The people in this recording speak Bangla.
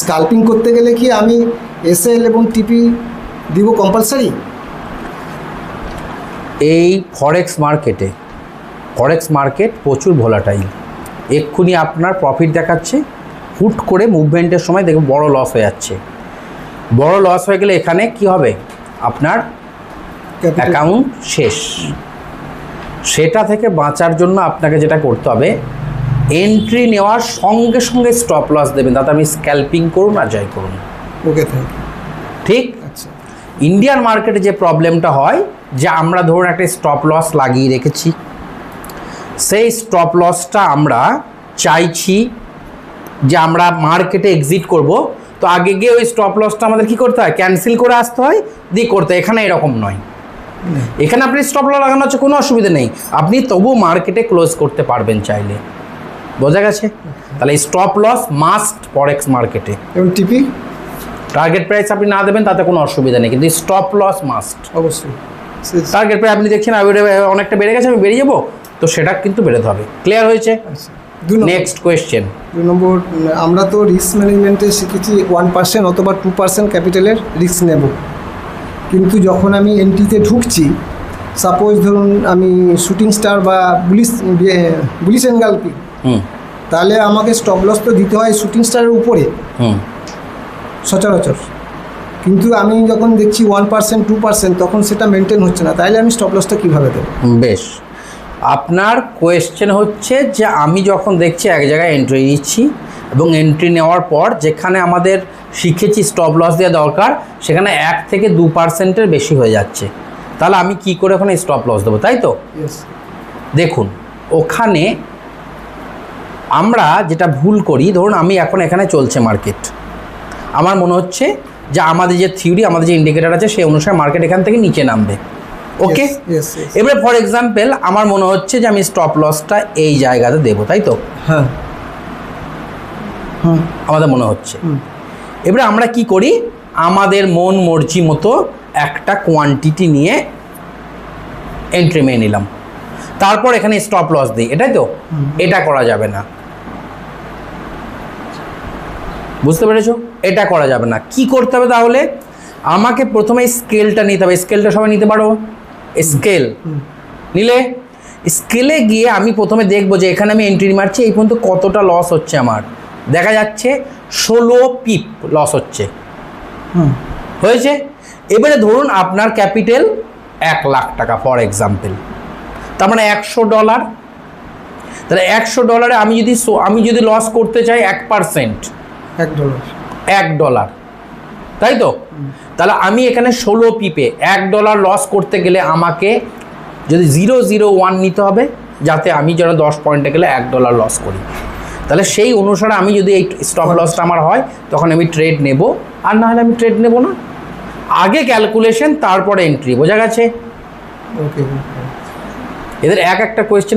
স্কাল্পিং করতে গেলে কি আমি এসএল এবং টিপি দিব কম্পালসারি? এই ফরেক্স মার্কেট প্রচুর ভোলাটাইল। এক্ষুনি আপনার প্রফিট দেখাচ্ছে, হুট করে মুভমেন্টের সময় দেখুন বড় লস হয়ে যাচ্ছে। বড় লস হয়ে গেলে এখানে কি হবে, আপনার অ্যাকাউন্ট শেষ। সেটা থেকে বাঁচার জন্য আপনাকে যেটা করতে হবে, এন্ট্রি নেওয়ার সঙ্গে সঙ্গে স্টপ লস দেবেন, তাতে আপনি স্ক্যাল্পিং করুন আর যাই করুন। ওকে, থ্যাংক ইউ। ঠিক। আচ্ছা, ইন্ডিয়ান মার্কেটে যে প্রবলেমটা হয় যে আমরা ধরুন একটা স্টপ লস লাগিয়ে রেখেছি, সেই স্টপ লসটা আমরা চাইছি যে আমরা মার্কেটে এক্সিট করব, তো আগে গিয়ে ওই স্টপ লসটা আমাদের কী করতে হয়, ক্যান্সেল করে আসতে হয়, দিয়ে করতে হয়। এখানে এরকম নয়, এখানে আপনি স্টপ লস লাগানো হচ্ছে কোনো অসুবিধা নেই, আপনি তবু মার্কেটে ক্লোজ করতে পারবেন চাইলে। বোঝা গেছে? তাহলে স্টপ লস মাস্ট ফরেক্স মার্কেটে। এবং টিপি টার্গেট প্রাইস আপনি না দেবেন তাতে কোনো অসুবিধা নেই, কিন্তু স্টপ লস মাস্ট। অবশ্যই। টার্গেট প্রাইস আপনি দেখছেন অনেকটা বেড়ে গেছে, আমি বেরিয়ে যাবো, তো সেটা কিন্তু বেরোতে হবে। ক্লিয়ার হয়েছে? Next question. 2 নম্বর, আমরা তো রিস্ক ম্যানেজমেন্টে শিখেছি 1% অথবা 2% ক্যাপিটালের রিস্ক নেব, কিন্তু যখন আমি এন্ট্রিতে ঢুকছি, সাপোজ ধরুন আমি শুটিং স্টার বা বুলিশ এনগালপি, তাহলে আমাকে স্টপ লস তো দিতে হয় শুটিং স্টারের উপরে সচরাচর, কিন্তু আমি যখন দেখছি 1% 2% তখন সেটা মেনটেন হচ্ছে না, তাহলে আমি স্টপ লসটা কীভাবে দেবো? বেশ, আপনার কোয়েশ্চেন হচ্ছে যে আমি যখন দেখছি এক জায়গায় এন্ট্রি নিচ্ছি এবং এন্ট্রি নেওয়ার পর যেখানে আমাদের শিখেছি স্টপ লস দেওয়া দরকার, সেখানে 1 থেকে 2%-এর বেশি হয়ে যাচ্ছে, তাহলে আমি কি করে ওখানে স্টপ লস দেবো, তাই তো? দেখুন, ওখানে আমরা যেটা ভুল করি, ধরুন আমি এখন এখানে চলছে মার্কেট, আমার মনে হচ্ছে যে আমাদের যে থিওরি, আমাদের যে ইন্ডিকেটার আছে সেই অনুসারে মার্কেট এখান থেকে নিচে নামবে। ওকে, এবারে ফর এক্সাম্পল আমার মনে হচ্ছে যে আমি স্টপ লসটা এই জায়গাতে দেবো, তাই তো? হ্যাঁ, আমাদের মনে হচ্ছে। এবারে আমরা কি করি, আমাদের মন মর্জি মতো একটা কোয়ান্টিটি নিয়ে এন্ট্রি মেয়ে নিলাম, তারপর এখানে স্টপ লস দিই, এটাই তো? এটা করা যাবে না, বুঝতে পেরেছো? এটা করা যাবে না। কি করতে হবে তাহলে? আমাকে প্রথমে স্কেলটা নিতে হবে। স্কেলটা সবাই নিতে পারো? স্কেল নিলে স্কেলে গিয়ে আমি প্রথমে দেখবো যে এখানে আমি এন্ট্রি মারছি, এই পর্যন্ত কতটা লস হচ্ছে। আমার দেখা যাচ্ছে 16 পিপ লস হচ্ছে। হয়েছে? এবারে ধরুন আপনার ক্যাপিটাল 1 লাখ টাকা ফর এক্সাম্পল, তার মানে $100। তাহলে $100 আমি যদি লস করতে চাই 1%, $1, তাই তো? তাহলে আমি এখানে 16 পিপে $1 লস করতে গেলে আমাকে যদি 001 নিতে হবে, যাতে আমি যেন 10 পয়েন্টে গেলে $1 লস করি। তাহলে সেই অনুসারে আমি যদি এই স্টপ লসটা আমার হয়, তখন আমি ট্রেড নেব, আর না হলে আমি ট্রেড নেব না। আগে ক্যালকুলেশন, তারপরে এন্ট্রি। বোঝা গেছে? ওকে, এদের একটা কোয়েশ্চেন